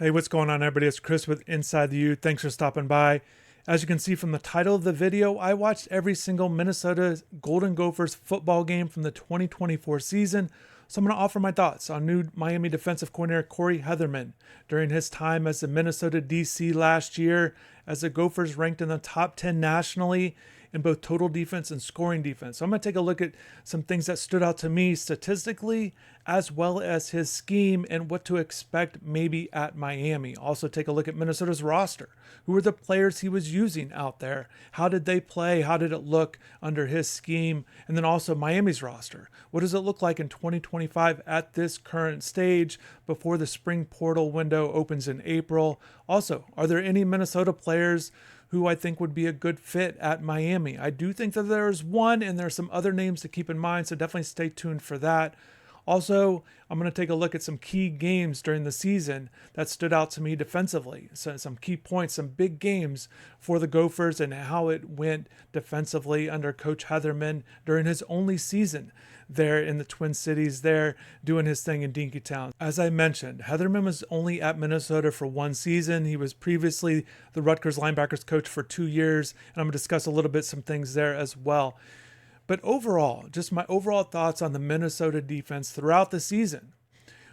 Hey, what's going on, everybody? It's Chris with Inside the U. Thanks for stopping by. As you can see from the title of the video, I watched every single Minnesota Golden Gophers football game from the 2024 season. So I'm going to offer my thoughts on new Miami defensive coordinator Corey Hetherman during his time as the Minnesota DC last year, as the Gophers ranked in the top 10 nationally in both total defense and scoring defense. So I'm going to take a look at some things that stood out to me statistically, as well as his scheme and what to expect maybe at Miami. Also take a look at Minnesota's roster. Who were the players he was using out there? How did they play? How did it look under his scheme? And then also Miami's roster. What does it look like in 2025 at this current stage before the spring portal window opens in April? Also, are there any Minnesota players who I think would be a good fit at Miami? I do think that there's one, and there's some other names to keep in mind, so definitely stay tuned for that. Also, I'm going to take a look at some key games during the season that stood out to me defensively. So some key points, some big games for the Gophers and how it went defensively under Coach Hetherman during his only season there in the Twin Cities, there doing his thing in Dinkytown. As I mentioned, Hetherman was only at Minnesota for one season. He was previously the Rutgers linebackers coach for 2 years, and I'm going to discuss a little bit some things there as well. But overall, just my overall thoughts on the Minnesota defense throughout the season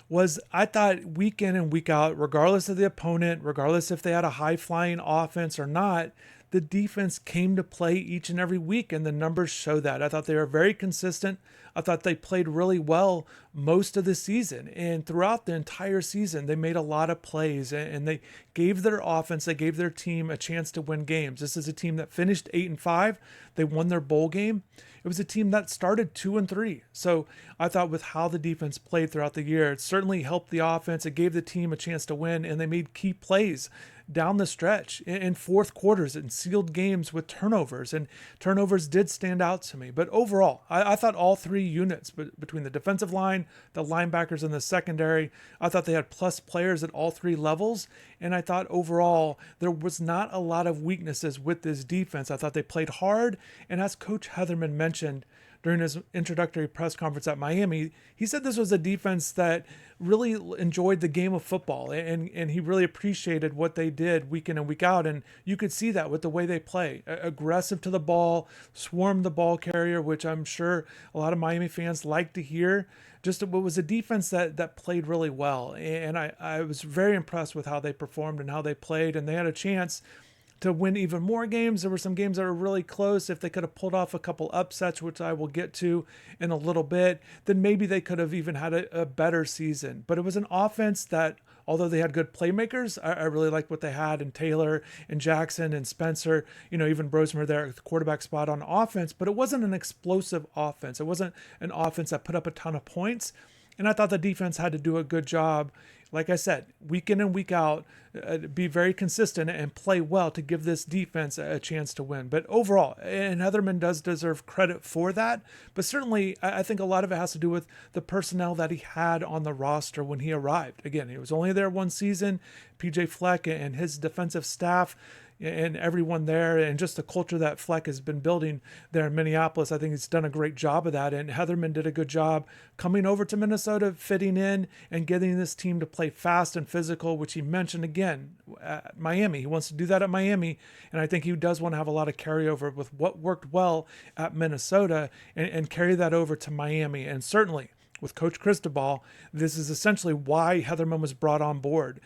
was I thought week in and week out, regardless of the opponent, regardless if they had a high-flying offense or not, the defense came to play each and every week, and the numbers show that. I thought they were very consistent. I thought they played really well most of the season, and throughout the entire season, they made a lot of plays, and they gave their offense, they gave their team a chance to win games. This is a team that finished 8-5. They won their bowl game. It was a team that started 2-3. So I thought with how the defense played throughout the year, it certainly helped the offense. It gave the team a chance to win, and they made key plays down the stretch in fourth quarters and sealed games with turnovers, and turnovers did stand out to me. But overall, I thought all three units between the defensive line, the linebackers, and the secondary, I thought they had plus players at all three levels, and I thought overall there was not a lot of weaknesses with this defense. I thought they played hard, and as Coach Hetherman mentioned during his introductory press conference at Miami, he said this was a defense that really enjoyed the game of football, and he really appreciated what they did week in and week out. And you could see that with the way they play. Aggressive to the ball, swarm the ball carrier, which I'm sure a lot of Miami fans like to hear. Just it was a defense that played really well. And I was very impressed with how they performed and how they played, and they had a chance to win even more games. There were some games that were really close. If they could have pulled off a couple upsets, which I will get to in a little bit, then maybe they could have even had a better season. But it was an offense that, although they had good playmakers, I really liked what they had in Taylor and Jackson and Spencer, even Brosmer there at the quarterback spot on offense. But it wasn't an explosive offense. It wasn't an offense that put up a ton of points. And I thought the defense had to do a good job, like I said, week in and week out, be very consistent and play well to give this defense a chance to win. But overall, and Hetherman does deserve credit for that, but certainly I think a lot of it has to do with the personnel that he had on the roster when he arrived. Again, he was only there one season. PJ Fleck and his defensive staff and everyone there, and just the culture that Fleck has been building there in Minneapolis, I think he's done a great job of that. And Hetherman did a good job coming over to Minnesota, fitting in, and getting this team to play fast and physical, which he mentioned again at Miami. He wants to do that at Miami, and I think he does want to have a lot of carryover with what worked well at Minnesota and carry that over to Miami. And certainly with Coach Cristobal, this is essentially why Hetherman was brought on board.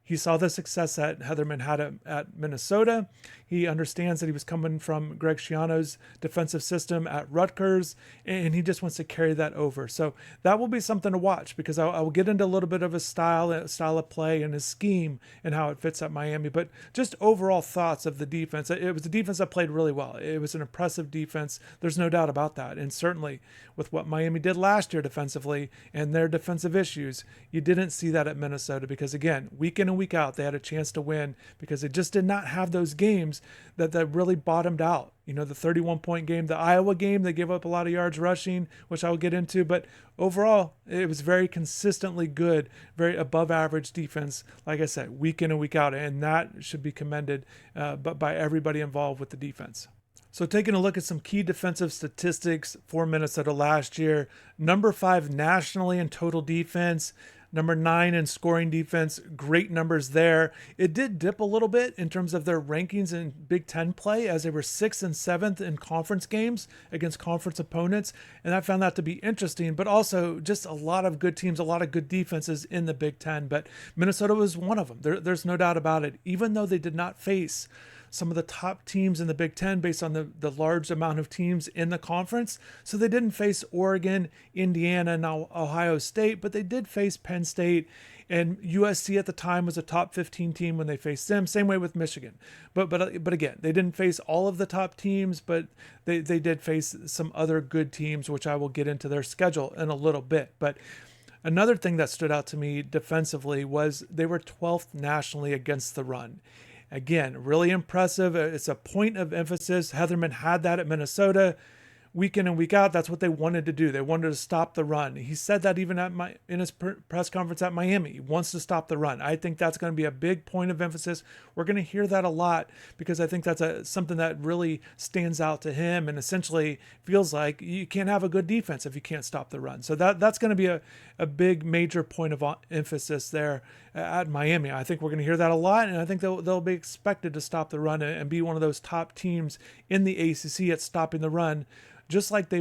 He saw the success that Hetherman had at Minnesota. He understands that he was coming from Greg Schiano's defensive system at Rutgers, and he just wants to carry that over. So that will be something to watch, because I will get into a little bit of his style of play and his scheme and how it fits at Miami. But just overall thoughts of the defense. It was a defense that played really well. It was an impressive defense. There's no doubt about that. And certainly with what Miami did last year defensively and their defensive issues, you didn't see that at Minnesota, because again, week in and week out, they had a chance to win, because they just did not have those games that really bottomed out. The 31-point game, the Iowa game, they gave up a lot of yards rushing, which I'll get into. But overall, it was very consistently good, very above average defense, like I said, week in and week out. And that should be commended but by everybody involved with the defense. So taking a look at some key defensive statistics for Minnesota last year, number 5 nationally in total defense. Number 9 in scoring defense, great numbers there. It did dip a little bit in terms of their rankings in Big Ten play, as they were 6th and 7th in conference games against conference opponents. And I found that to be interesting, but also just a lot of good teams, a lot of good defenses in the Big Ten. But Minnesota was one of them. There's no doubt about it. Even though they did not face some of the top teams in the Big Ten based on the large amount of teams in the conference. So they didn't face Oregon, Indiana, and Ohio State, but they did face Penn State, and USC at the time was a top 15 team when they faced them. Same way with Michigan. But again, they didn't face all of the top teams, but they did face some other good teams, which I will get into their schedule in a little bit. But another thing that stood out to me defensively was they were 12th nationally against the run. Again, really impressive. It's a point of emphasis. Hetherman had that at Minnesota week in and week out. That's what they wanted to do. They wanted to stop the run. He said that even in his press conference at Miami. He wants to stop the run. I think that's going to be a big point of emphasis. We're going to hear that a lot because I think that's something that really stands out to him and essentially feels like you can't have a good defense if you can't stop the run. So that's going to be a big major point of emphasis there at Miami. I think we're going to hear that a lot, and I think they'll be expected to stop the run and be one of those top teams in the ACC at stopping the run, just like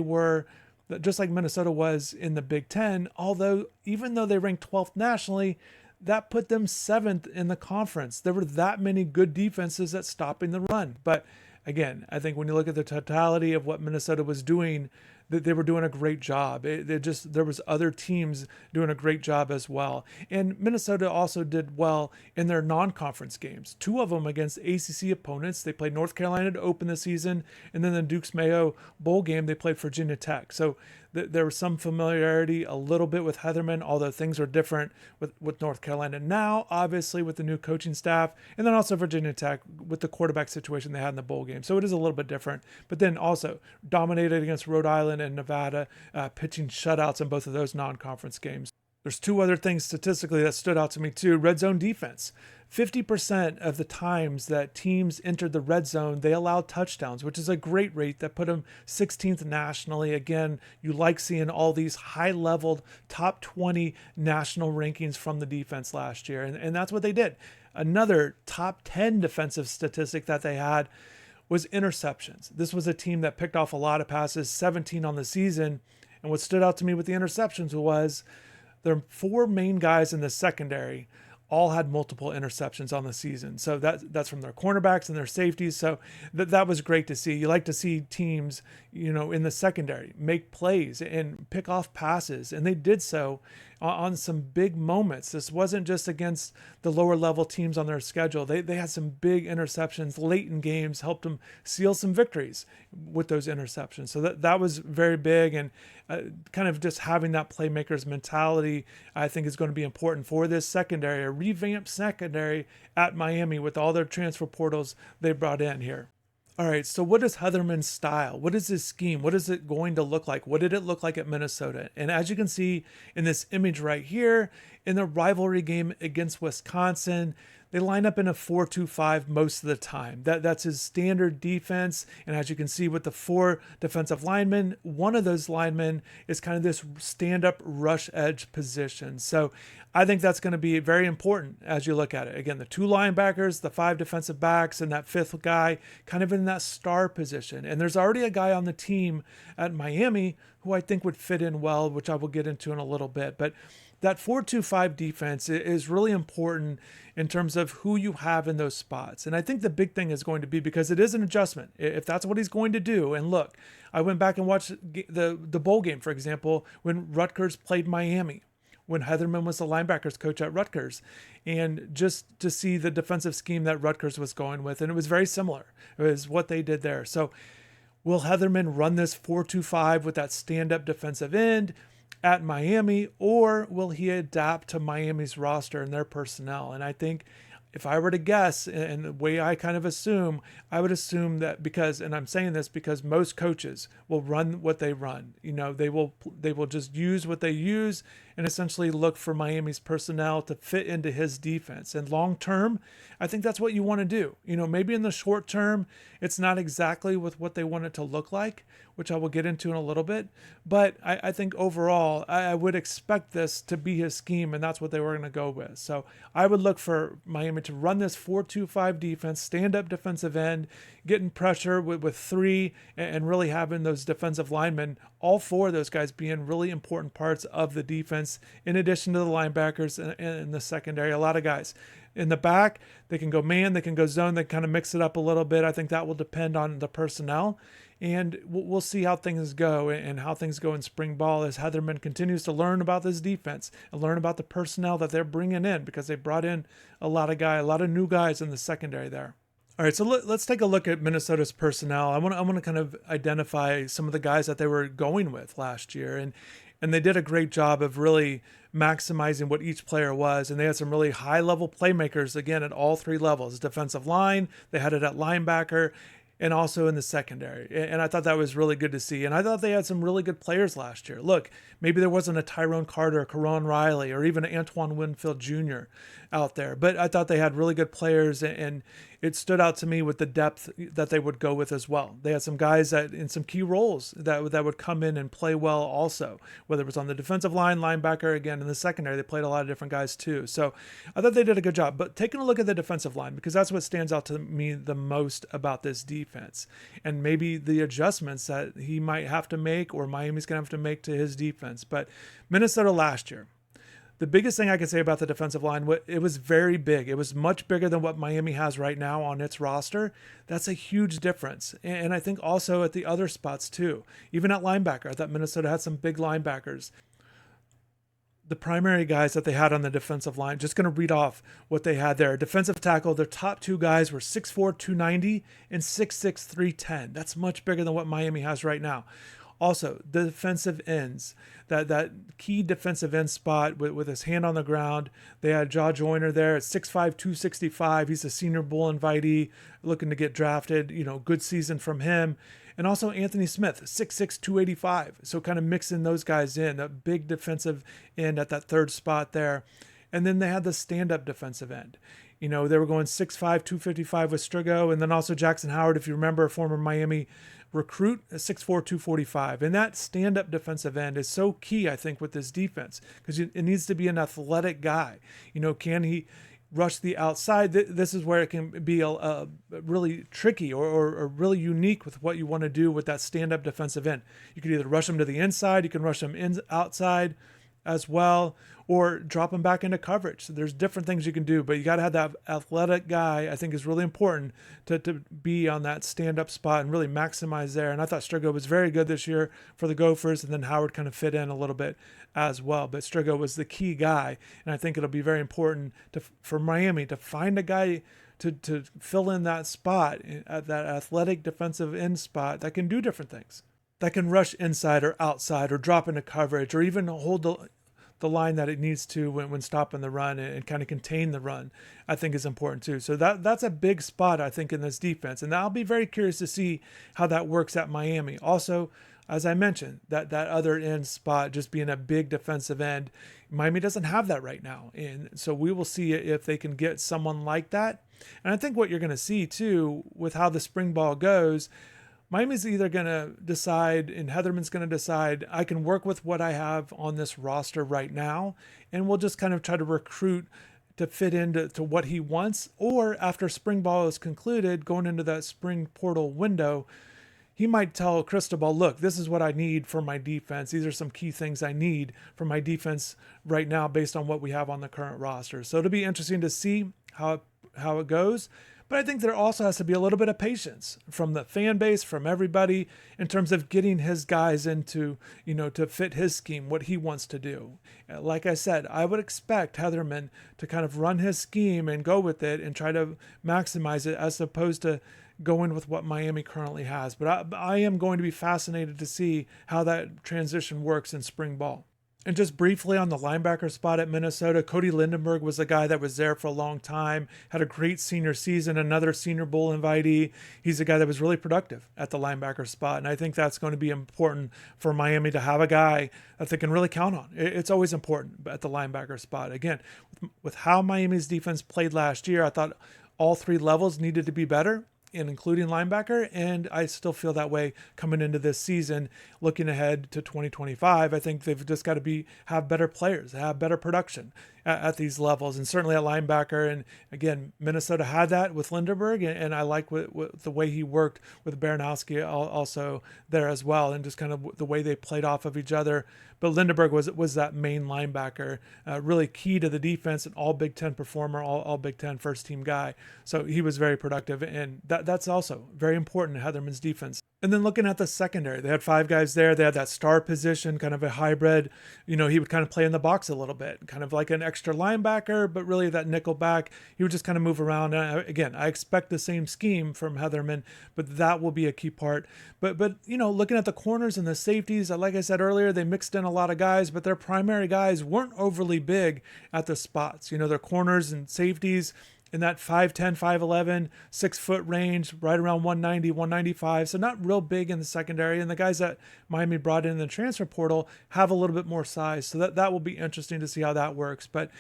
Minnesota was in the Big Ten. Although, even though they ranked 12th nationally, that put them 7th in the conference. There were that many good defenses at stopping the run. But again, I think when you look at the totality of what Minnesota was doing, that they were doing a great job. There was other teams doing a great job as well. And Minnesota also did well in their non-conference games. 2 of them against ACC opponents. They played North Carolina to open the season, and then the Duke's Mayo Bowl game, they played Virginia Tech. So there was some familiarity a little bit with Hetherman, although things are different with North Carolina now, obviously with the new coaching staff, and then also Virginia Tech with the quarterback situation they had in the bowl game. So it is a little bit different. But then also dominated against Rhode Island and Nevada, pitching shutouts in both of those non-conference games. There's 2 other things statistically that stood out to me too. Red zone defense. 50% of the times that teams entered the red zone, they allowed touchdowns, which is a great rate that put them 16th nationally. Again, you like seeing all these high-leveled top 20 national rankings from the defense last year, and that's what they did. Another top 10 defensive statistic that they had was interceptions. This was a team that picked off a lot of passes, 17 on the season, and what stood out to me with the interceptions was their 4 main guys in the secondary all had multiple interceptions on the season. So that's from their cornerbacks and their safeties. So that was great to see. You like to see teams, in the secondary make plays and pick off passes. And they did so on some big moments. This wasn't just against the lower level teams on their schedule. They had some big interceptions late in games, helped them seal some victories with those interceptions. So that was very big, and kind of just having that playmaker's mentality, I think, is going to be important for this secondary, a revamped secondary at Miami with all their transfer portals they brought in here. All right, so what is Hetherman's style? What is his scheme? What is it going to look like? What did it look like at Minnesota? And as you can see in this image right here, in the rivalry game against Wisconsin, they line up in a 4-2-5 most of the time. That's his standard defense. And as you can see with the 4 defensive linemen, one of those linemen is kind of this stand-up rush edge position. So I think that's going to be very important as you look at it. Again, the 2 linebackers, the 5 defensive backs, and that 5th guy kind of in that star position. And there's already a guy on the team at Miami who I think would fit in well, which I will get into in a little bit. But that 4-2-5 defense is really important in terms of who you have in those spots. And I think the big thing is going to be, because it is an adjustment, if that's what he's going to do. And look, I went back and watched the bowl game, for example, when Rutgers played Miami, when Hetherman was the linebackers coach at Rutgers, and just to see the defensive scheme that Rutgers was going with. And it was very similar. It was what they did there. So will Hetherman run this 4-2-5 with that stand-up defensive end at Miami, or will he adapt to Miami's roster and their personnel? And I think if I were to guess, and the way I kind of assume, I would assume that because, and I'm saying this because most coaches will run what they run. They will just use what they use and essentially look for Miami's personnel to fit into his defense. And long term, I think that's what you want to do. Maybe in the short term, it's not exactly with what they want it to look like, which I will get into in a little bit. But I think overall, I would expect this to be his scheme, and that's what they were going to go with. So I would look for Miami to run this 4-2-5 defense, stand up defensive end, getting pressure with three, and really having those defensive linemen, all four of those guys being really important parts of the defense, in addition to the linebackers and the secondary. A lot of guys in the back, they can go man, they can go zone, they kind of mix it up a little bit. I think that will depend on the personnel, and we'll see how things go and how things go in spring ball as Hetherman continues to learn about this defense and learn about the personnel that they're bringing in, because they brought in a lot of new guys in the secondary there. All right, so let's take a look at Minnesota's personnel. I want to kind of identify some of the guys that they were going with last year, and they did a great job of really maximizing what each player was. And they had some really high-level playmakers, again, at all three levels. Defensive line, they had it at linebacker, and also in the secondary. And I thought that was really good to see. And I thought they had some really good players last year. Look, maybe there wasn't a Tyrone Carter, Karan Riley, or even Antoine Winfield Jr. out there, but I thought they had really good players, and it stood out to me with the depth that they would go with as well. They had some guys that in some key roles that would come in and play well also, whether it was on the defensive line, linebacker, again, in the secondary, they played a lot of different guys too. So I thought they did a good job. But taking a look at the defensive line, because that's what stands out to me the most about this defense, and maybe the adjustments that he might have to make, or Miami's going to have to make to his defense. But Minnesota last year, the biggest thing I can say about the defensive line, it was very big. It was much bigger than what Miami has right now on its roster. That's a huge difference. And I think also at the other spots too. Even at linebacker, I thought Minnesota had some big linebackers. The primary guys that they had on the defensive line, just going to read off what they had there. Defensive tackle, their top two guys were 6'4", 290 and 6'6", 310. That's much bigger than what Miami has right now. Also, the defensive ends, that key defensive end spot with his hand on the ground. They had Jaw Joyner there at 6'5", 265. He's a Senior Bowl invitee looking to get drafted. Good season from him. And also Anthony Smith, 6'6", 285. So kind of mixing those guys in, a big defensive end at that third spot there. And then they had the stand-up defensive end. They were going 6'5", 255 with Strigo, and then also Jackson Howard, if you remember, a former Miami recruit, 6'4", 245. And that stand-up defensive end is so key, I think, with this defense, because it needs to be an athletic guy. Can he rush the outside? This is where it can be a really tricky or really unique with what you want to do with that stand-up defensive end. You can either rush him to the inside, you can rush him outside as well, or drop him back into coverage. So there's different things you can do, but you got to have that athletic guy. I think is really important to be on that stand-up spot and really maximize there. And I thought Strigo was very good this year for the Gophers, and then Howard kind of fit in a little bit as well. But Strigo was the key guy, and I think it'll be very important for Miami to find a guy to fill in that spot, at that athletic defensive end spot that can do different things, that can rush inside or outside or drop into coverage or even hold the line that it needs to when stopping the run and kind of contain the run, I think is important too. So that's a big spot, I think, in this defense. And I'll be very curious to see how that works at Miami. Also, as I mentioned, that other end spot just being a big defensive end, Miami doesn't have that right now. And so we will see if they can get someone like that. And I think what you're going to see too with how the spring ball goes, Miami's either going to decide, and Hetherman's going to decide, I can work with what I have on this roster right now, and we'll just kind of try to recruit to fit into what he wants. Or after spring ball is concluded, going into that spring portal window, he might tell Cristobal, look, this is what I need for my defense. These are some key things I need for my defense right now based on what we have on the current roster. So it'll be interesting to see how it goes. But I think there also has to be a little bit of patience from the fan base, from everybody, in terms of getting his guys into, to fit his scheme, what he wants to do. Like I said, I would expect Hetherman to kind of run his scheme and go with it and try to maximize it as opposed to going with what Miami currently has. But I am going to be fascinated to see how that transition works in spring ball. And just briefly on the linebacker spot at Minnesota, Cody Lindenberg was a guy that was there for a long time, had a great senior season, another Senior Bowl invitee. He's a guy that was really productive at the linebacker spot. And I think that's going to be important for Miami to have a guy that they can really count on. It's always important at the linebacker spot. Again, with how Miami's defense played last year, I thought all three levels needed to be better, and including linebacker, and I still feel that way coming into this season. Looking ahead to 2025, I think they've just got to have better players, have better production at these levels, and certainly at linebacker. And again, Minnesota had that with Lindenberg, and I like the way he worked with Baranowski also there as well, and just kind of the way they played off of each other. But Lindenberg was that main linebacker, really key to the defense, an all Big Ten performer, all Big Ten first team guy. So he was very productive, and that's also very important in Hetherman's defense. And then looking at the secondary, they had 5 guys there. They had that star position, kind of a hybrid. He would kind of play in the box a little bit, kind of like an extra linebacker, but really that nickel back. He would just kind of move around. And again, I expect the same scheme from Hetherman, but that will be a key part. But looking at the corners and the safeties, like I said earlier, they mixed in a lot of guys, but their primary guys weren't overly big at the spots. Their corners and safeties in that 5'10", 5'11", 6-foot range, right around 190, 195. So not real big in the secondary. And the guys that Miami brought in the transfer portal have a little bit more size. So that will be interesting to see how that works. But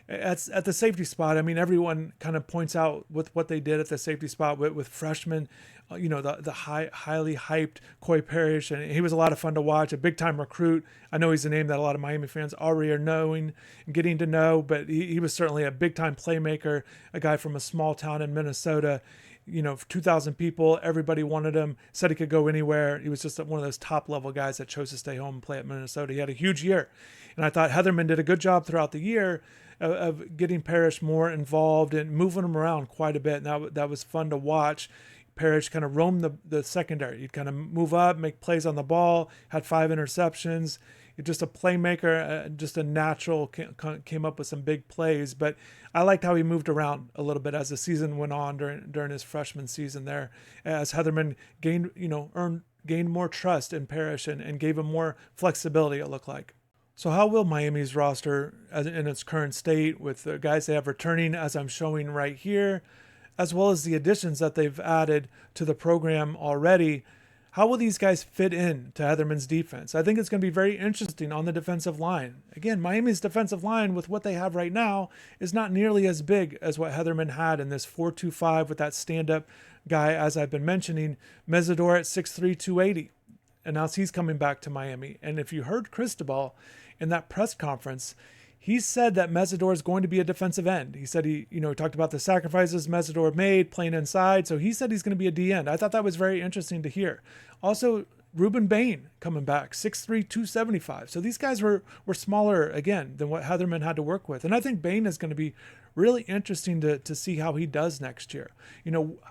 at the safety spot, I mean, everyone kind of points out with what they did at the safety spot with freshmen, the highly hyped Coy Parrish, and he was a lot of fun to watch, a big time recruit. I know he's a name that a lot of Miami fans already are knowing and getting to know, but he was certainly a big time playmaker, a guy from a small town in Minnesota. 2,000 people, everybody wanted him, said he could go anywhere. He was just one of those top level guys that chose to stay home and play at Minnesota. He had a huge year. And I thought Hetherman did a good job throughout the year of getting Parrish more involved and moving him around quite a bit. And that was fun to watch. Parrish kind of roamed the secondary. He'd kind of move up, make plays on the ball, had 5 interceptions. Just a playmaker, just a natural, came up with some big plays. But I liked how he moved around a little bit as the season went on during his freshman season there, as Hetherman gained more trust in Parrish and gave him more flexibility, it looked like. So how will Miami's roster in its current state, with the guys they have returning, as I'm showing right here, as well as the additions that they've added to the program already, how will these guys fit in to Hetherman's defense? I think it's going to be very interesting on the defensive line. Again, Miami's defensive line with what they have right now is not nearly as big as what Hetherman had in this 4-2-5 with that stand-up guy, as I've been mentioning, Mesidor at 6'3", 280. Announced he's coming back to Miami. And if you heard Cristobal in that press conference, he said that Mesidor is going to be a defensive end. He said he talked about the sacrifices Mesidor made playing inside. So he said he's going to be a D end. I thought that was very interesting to hear. Also, Ruben Bain coming back, 6'3", 275. So these guys were smaller, again, than what Hetherman had to work with. And I think Bain is going to be really interesting to see how he does next year.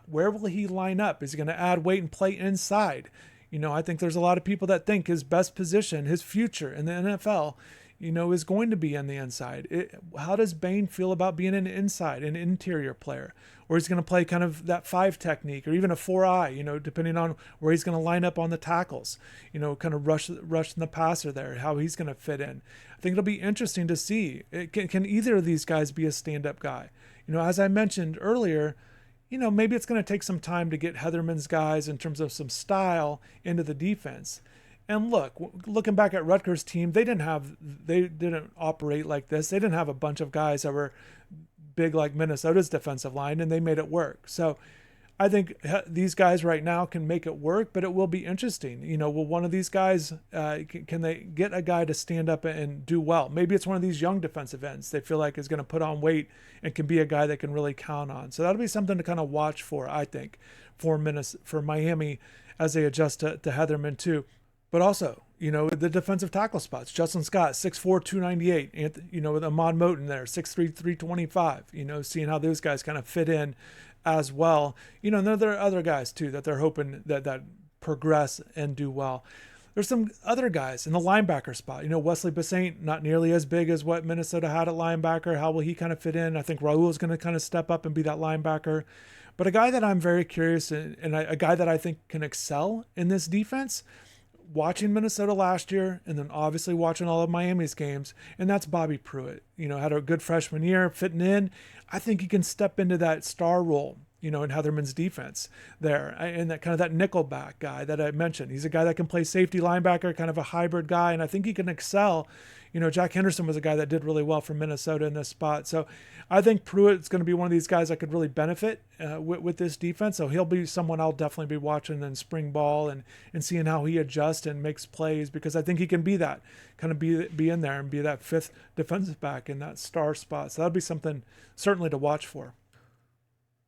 Where will he line up? Is he going to add weight and play inside? I think there's a lot of people that think his best position, his future in the NFL, is going to be on the inside. How does Bain feel about being an interior player? Or he's going to play kind of that 5 technique, or even a 4-eye, depending on where he's going to line up on the tackles, kind of rushing the passer there, how he's going to fit in. I think it'll be interesting to see. Can either of these guys be a stand-up guy? As I mentioned earlier, maybe it's going to take some time to get Hetherman's guys in terms of some style into the defense. And looking back at Rutgers' team, they didn't operate like this. They didn't have a bunch of guys that were big like Minnesota's defensive line, and they made it work. So I think these guys right now can make it work, but it will be interesting. Will one of these guys, can they get a guy to stand up and do well? Maybe it's one of these young defensive ends they feel like is going to put on weight and can be a guy they can really count on. So that'll be something to kind of watch for, I think, for Miami as they adjust to Hetherman too. But also, the defensive tackle spots. Justin Scott, 6'4", 298. With Ahmad Moten there, 6'3", 325. Seeing how those guys kind of fit in as well. And then there are other guys too that they're hoping that progress and do well. There's some other guys in the linebacker spot. Wesley Bissaint, not nearly as big as what Minnesota had at linebacker. How will he kind of fit in? I think Raul is going to kind of step up and be that linebacker. But a guy that I'm very curious and a guy that I think can excel in this defense watching Minnesota last year and then obviously watching all of Miami's games, and that's Bobby Pruitt. Had a good freshman year fitting in. I think he can step into that star role, in Hetherman's defense there, and that kind of that nickelback guy that I mentioned. He's a guy that can play safety linebacker, kind of a hybrid guy, and I think he can excel. Jack Henderson was a guy that did really well for Minnesota in this spot. So I think Pruitt's going to be one of these guys that could really benefit with this defense. So he'll be someone I'll definitely be watching in spring ball and seeing how he adjusts and makes plays, because I think he can be that, kind of be in there and be that fifth defensive back in that star spot. So that'll be something certainly to watch for.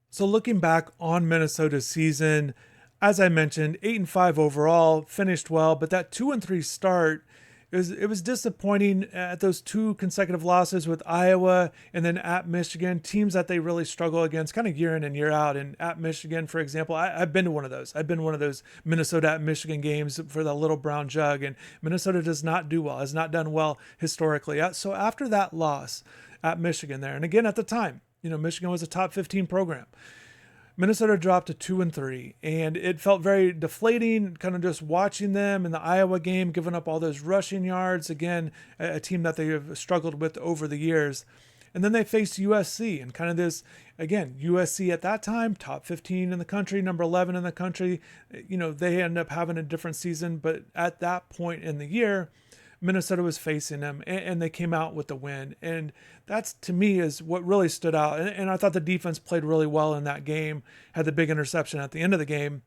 So looking back on Minnesota's season, as I mentioned, 8-5 overall, finished well, but that 2-3 start, it was disappointing at those two consecutive losses with Iowa and then at Michigan, teams that they really struggle against kind of year in and year out. And at Michigan, for example, I've been to one of those. I've been to one of those Minnesota at Michigan games for the Little Brown Jug, and Minnesota does not do well, has not done well historically. So after that loss at Michigan there, and again at the time, Michigan was a top 15 program. Minnesota dropped to 2-3, and it felt very deflating kind of just watching them in the Iowa game, giving up all those rushing yards. Again, a team that they have struggled with over the years. And then they faced USC, and kind of this, again, USC at that time, top 15 in the country, number 11 in the country. They end up having a different season, but at that point in the year, Minnesota was facing them, and they came out with the win. And that's, to me, is what really stood out. And I thought the defense played really well in that game, had the big interception at the end of the game.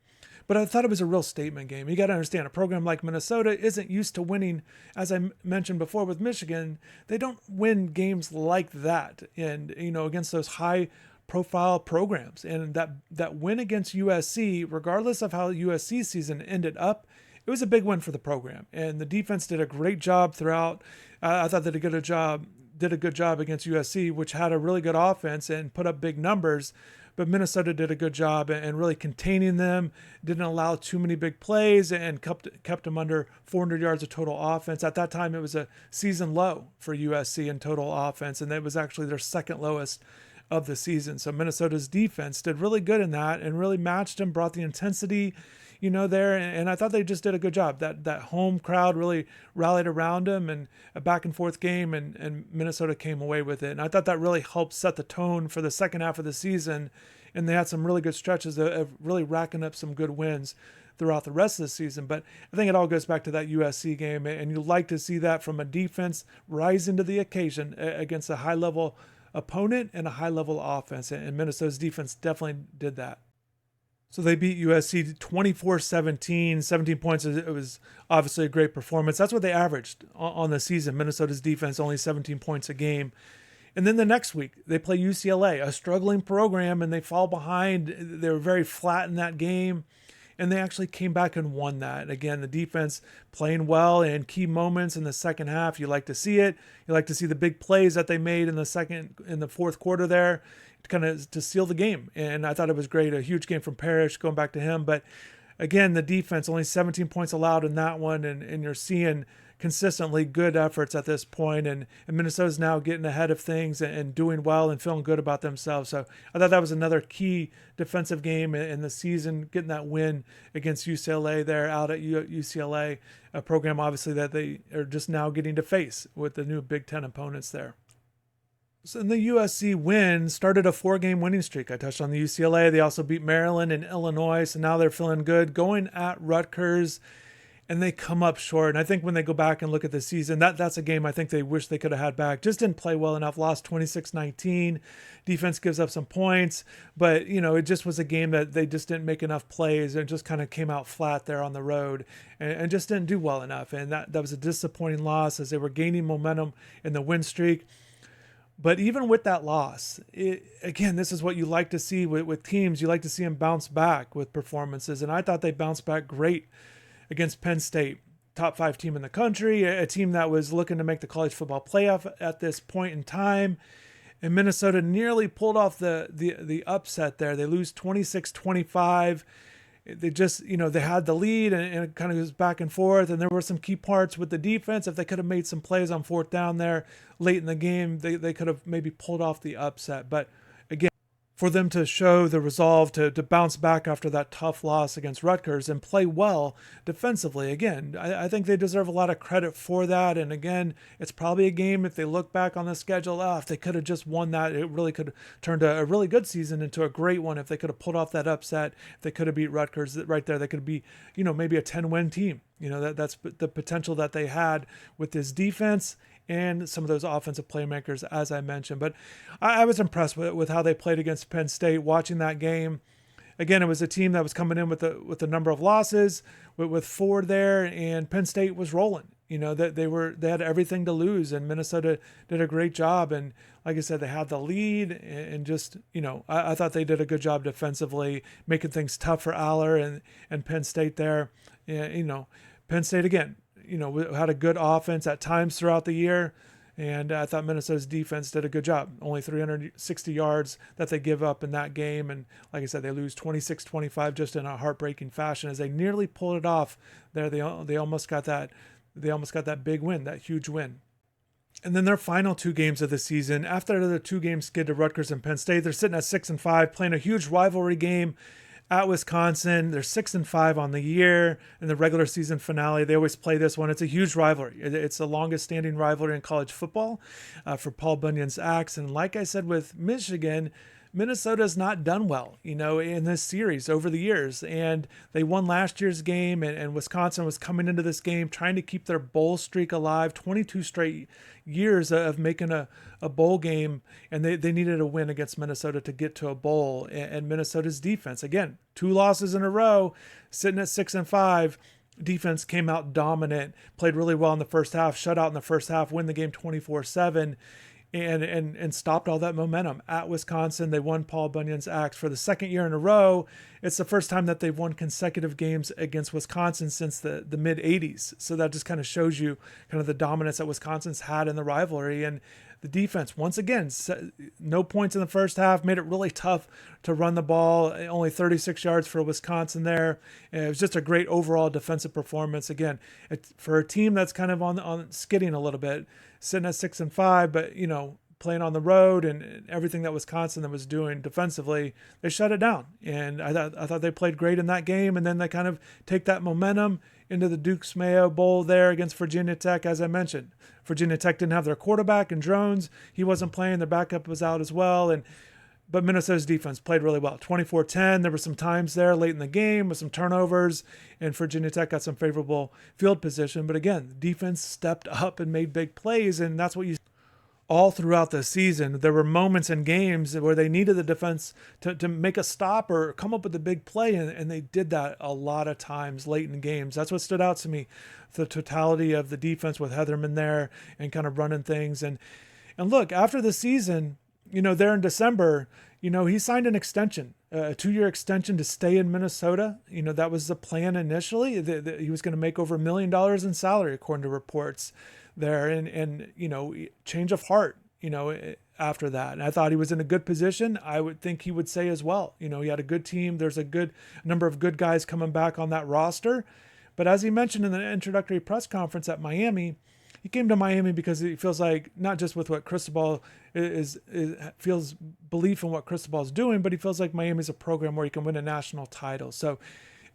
But I thought it was a real statement game. You got to understand, a program like Minnesota isn't used to winning, as I mentioned before with Michigan. They don't win games like that, and against those high-profile programs. And that win against USC, regardless of how USC's season ended up, it was a big win for the program, and the defense did a great job throughout. I thought they did a good job against USC, which had a really good offense and put up big numbers. But Minnesota did a good job and really containing them, didn't allow too many big plays, and kept them under 400 yards of total offense. At that time, it was a season low for USC in total offense, and it was actually their second lowest of the season. So Minnesota's defense did really good in that and really matched them, brought the intensity there. And I thought they just did a good job. That home crowd really rallied around them, and a back and forth game, and Minnesota came away with it. And I thought that really helped set the tone for the second half of the season. And they had some really good stretches of really racking up some good wins throughout the rest of the season. But I think it all goes back to that USC game. And you like to see that from a defense rising to the occasion against a high-level opponent and a high-level offense. And Minnesota's defense definitely did that. So they beat USC 24-17, 17 points. It was obviously a great performance. That's what they averaged on the season. Minnesota's defense, only 17 points a game. And then the next week, they play UCLA, a struggling program, and they fall behind. They were very flat in that game, and they actually came back and won that. Again, the defense playing well and key moments in the second half. You like to see it. You like to see the big plays that they made in the fourth quarter there, kind of to seal the game. And I thought it was great. A huge game from Parrish, going back to him. But again, the defense, only 17 points allowed in that one, and you're seeing consistently good efforts at this point, and Minnesota's now getting ahead of things and doing well and feeling good about themselves. So I thought that was another key defensive game in the season, getting that win against UCLA there out at UCLA, a program obviously that they are just now getting to face with the new Big Ten opponents there. So the USC win started a 4-game winning streak. I touched on the UCLA. They also beat Maryland and Illinois, so now they're feeling good. Going at Rutgers, and they come up short. And I think when they go back and look at the season, that's a game I think they wish they could have had back. Just didn't play well enough. Lost 26-19. Defense gives up some points. But, it just was a game that they just didn't make enough plays and just kind of came out flat there on the road and just didn't do well enough. And that was a disappointing loss as they were gaining momentum in the win streak. But even with that loss, again, this is what you like to see with teams. You like to see them bounce back with performances. And I thought they bounced back great against Penn State, top 5 team in the country, a team that was looking to make the college football playoff at this point in time. And Minnesota nearly pulled off the upset there. They lose 26-25. They just, they had the lead and it kind of goes back and forth. And there were some key parts with the defense. If they could have made some plays on fourth down there late in the game, they could have maybe pulled off the upset. But again, for them to show the resolve to bounce back after that tough loss against Rutgers and play well defensively. Again, I think they deserve a lot of credit for that. And again, it's probably a game, if they look back on the schedule, if they could have just won that, it really could have turned a really good season into a great one. If they could have pulled off that upset, if they could have beat Rutgers right there, they could be, maybe a 10-win team. That's the potential that they had with this defense and some of those offensive playmakers, as I mentioned. But I was impressed with how they played against Penn State. Watching that game, again, it was a team that was coming in with a number of losses, with 4 there, and Penn State was rolling. That they had everything to lose, and Minnesota did a great job. And like I said, they had the lead, and just I thought they did a good job defensively, making things tough for Aller and Penn State there. Penn State again, had a good offense at times throughout the year. And I thought Minnesota's defense did a good job. Only 360 yards that they give up in that game. And like I said, they lose 26-25 just in a heartbreaking fashion as they nearly pulled it off there. They almost got that. They almost got that big win, that huge win. And then their final 2 games of the season, after the 2-game skid to Rutgers and Penn State, they're sitting at 6-5, playing a huge rivalry game at Wisconsin. They're 6-5 on the year. In the regular season finale, they always play this one. It's a huge rivalry. It's the longest standing rivalry in college football for Paul Bunyan's Axe. And like I said with Michigan, Minnesota's not done well, in this series over the years. And they won last year's game, and Wisconsin was coming into this game trying to keep their bowl streak alive, 22 straight years of making a bowl game, and they needed a win against Minnesota to get to a bowl. And Minnesota's defense, again, 2 losses in a row, sitting at 6-5. Defense came out dominant, played really well in the first half, shut out in the first half, win the game 24-7. And stopped all that momentum at Wisconsin. They won Paul Bunyan's Axe for the 2nd year in a row. It's the first time that they've won consecutive games against Wisconsin since the mid 80s. So that just kind of shows you kind of the dominance that Wisconsin's had in the rivalry. And the defense, once again, no points in the first half, made it really tough to run the ball. Only 36 yards for Wisconsin there. And it was just a great overall defensive performance. Again, for a team that's kind of on skidding a little bit, sitting at 6-5, but playing on the road and everything that Wisconsin was doing defensively, they shut it down. And I thought they played great in that game. And then they kind of take that momentum into the Duke's Mayo Bowl there against Virginia Tech. As I mentioned, Virginia Tech didn't have their quarterback, and Drones, he wasn't playing. Their backup was out as well. But Minnesota's defense played really well. 24-10. There were some times there late in the game with some turnovers, and Virginia Tech got some favorable field position. But again, the defense stepped up and made big plays, and that's what you all throughout the season. There were moments in games where they needed the defense to make a stop or come up with a big play, and they did that a lot of times late in games. That's what stood out to me, the totality of the defense with Hetherman there and kind of running things. And look, after the season, there in December, he signed an extension, a 2-year extension to stay in Minnesota. That was the plan initially. He was going to make over $1 million in salary, according to reports there, and change of heart, after that. And I thought he was in a good position. I would think he would say as well. He had a good team. There's a good number of good guys coming back on that roster. But as he mentioned in the introductory press conference at Miami, he came to Miami because he feels like, not just with what Cristobal feels belief in what Cristobal is doing, but he feels like Miami's a program where he can win a national title. So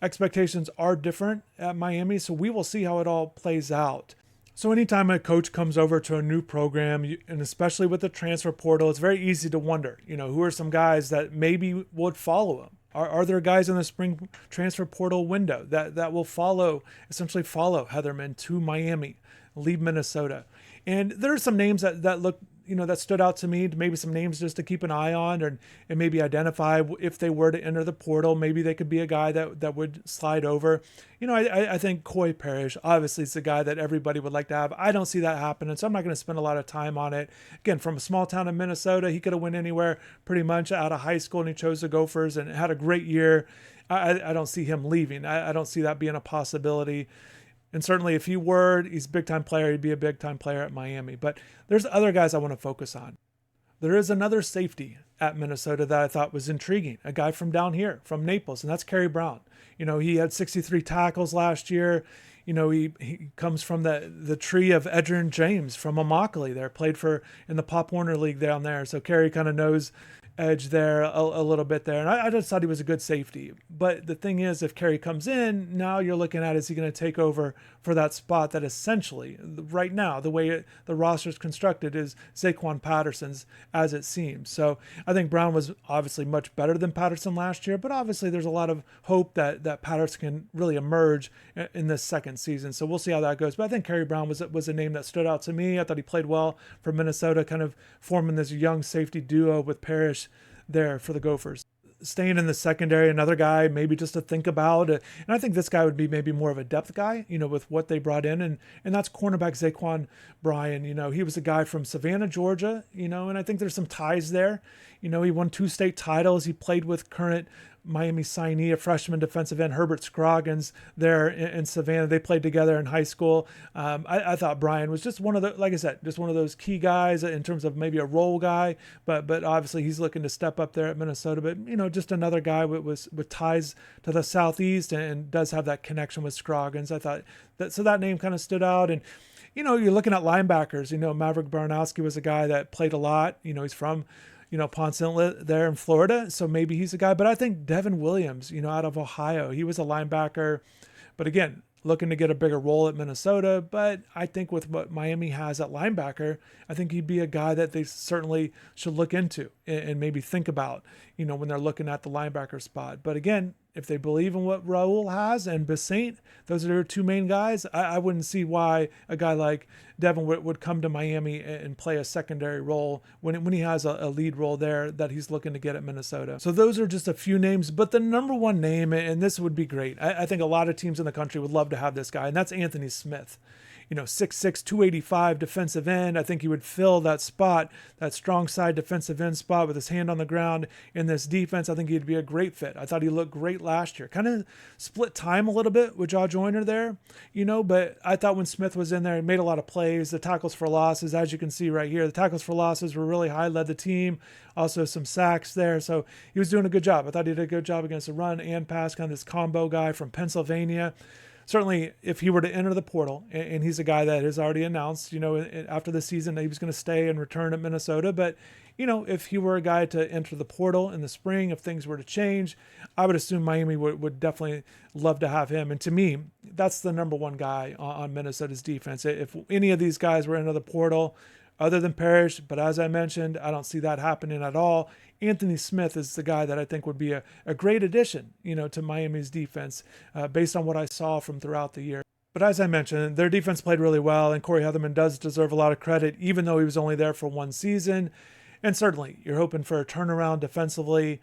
expectations are different at Miami. So we will see how it all plays out. So anytime a coach comes over to a new program, and especially with the transfer portal, it's very easy to wonder, who are some guys that maybe would follow him? Are there guys in the spring transfer portal window that will essentially follow Hetherman to Miami, leave Minnesota? And there are some names that look, that stood out to me, maybe some names just to keep an eye on and maybe identify if they were to enter the portal. Maybe they could be a guy that would slide over. I think Coy Parrish, obviously, is the guy that everybody would like to have. I don't see that happening, so I'm not going to spend a lot of time on it. Again, from a small town in Minnesota, he could have went anywhere pretty much out of high school, and he chose the Gophers and had a great year. I don't see him leaving. I don't see that being a possibility. And certainly if he's a big-time player, he'd be a big-time player at Miami. But there's other guys I want to focus on. There is another safety at Minnesota that I thought was intriguing, a guy from down here, from Naples, and that's Kerry Brown. He had 63 tackles last year. He comes from the tree of Edgerrin James from Immokalee there, played in the Pop Warner League down there. So Kerry kind of knows edge there a little bit there. And I just thought he was a good safety. But the thing is, if Corey comes in, now you're looking at, is he going to take over for that spot that essentially, right now, the way the roster is constructed is Zaquan Patterson's, as it seems. So I think Brown was obviously much better than Patterson last year, but obviously there's a lot of hope that Patterson can really emerge in this second season. So we'll see how that goes. But I think Corey Brown was a name that stood out to me. I thought he played well for Minnesota, kind of forming this young safety duo with Parrish there for the Gophers. Staying in the secondary, another guy maybe just to think about. And I think this guy would be maybe more of a depth guy, with what they brought in. And that's cornerback Zaquan Bryan. He was a guy from Savannah, Georgia, and I think there's some ties there. He won 2 state titles. He played with current Miami signee, a freshman defensive end, Herbert Scroggins, there in Savannah. They played together in high school. I thought Bryan was just one of the, like I said, just one of those key guys in terms of maybe a role guy, but obviously he's looking to step up there at Minnesota. But, just another guy with ties to the Southeast and does have that connection with Scroggins. I thought that name kind of stood out. And, you're looking at linebackers. Maverick Baranowski was a guy that played a lot. He's from Ponce Inlet there in Florida. So maybe he's a guy. But I think Devin Williams, out of Ohio, he was a linebacker. But again, looking to get a bigger role at Minnesota. But I think with what Miami has at linebacker, I think he'd be a guy that they certainly should look into and maybe think about, when they're looking at the linebacker spot. But again, if they believe in what Raul has and Basaint, those are their 2 main guys, I wouldn't see why a guy like Devin would come to Miami and play a secondary role when he has a lead role there that he's looking to get at Minnesota. So those are just a few names, but the number one name, and this would be great, I think a lot of teams in the country would love to have this guy, and that's Anthony Smith. 6'6", 285 defensive end. I think he would fill that spot, that strong side defensive end spot with his hand on the ground in this defense. I think he'd be a great fit. I thought he looked great last year. Kind of split time a little bit with Jaw Joyner there, but I thought when Smith was in there, he made a lot of plays. The tackles for losses, as you can see right here, the tackles for losses were really high, led the team. Also some sacks there. So he was doing a good job. I thought he did a good job against the run and pass, kind of this combo guy from Pennsylvania. Certainly, if he were to enter the portal, and he's a guy that has already announced, after the season that he was going to stay and return at Minnesota. But, if he were a guy to enter the portal in the spring, if things were to change, I would assume Miami would definitely love to have him. And to me, that's the number one guy on Minnesota's defense. If any of these guys were into the portal, other than Parrish, but as I mentioned, I don't see that happening at all. Anthony Smith is the guy that I think would be a great addition, to Miami's defense based on what I saw from throughout the year. But as I mentioned, their defense played really well, and Corey Hetherman does deserve a lot of credit, even though he was only there for 1 season. And certainly, you're hoping for a turnaround defensively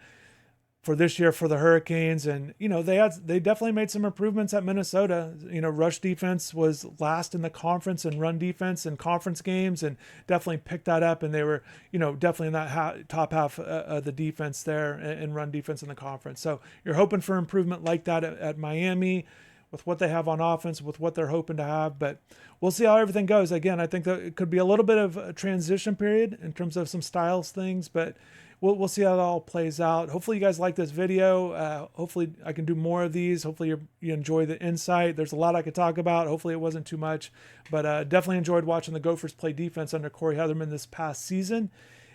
for this year for the Hurricanes. And, they definitely made some improvements at Minnesota. Rush defense was last in the conference and run defense in conference games, and definitely picked that up. And they were, definitely in that top half of the defense there and run defense in the conference. So you're hoping for improvement like that at Miami with what they have on offense, with what they're hoping to have. But we'll see how everything goes. Again, I think that it could be a little bit of a transition period in terms of some styles things, but we'll see how it all plays out. Hopefully you guys like this video. Hopefully I can do more of these. Hopefully you enjoy the insight. There's a lot I could talk about. Hopefully it wasn't too much, but definitely enjoyed watching the Gophers play defense under Corey Hetherman this past season,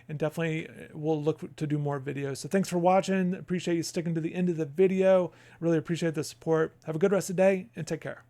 and definitely we'll look to do more videos. So thanks for watching. Appreciate you sticking to the end of the video. Really appreciate the support. Have a good rest of the day and take care.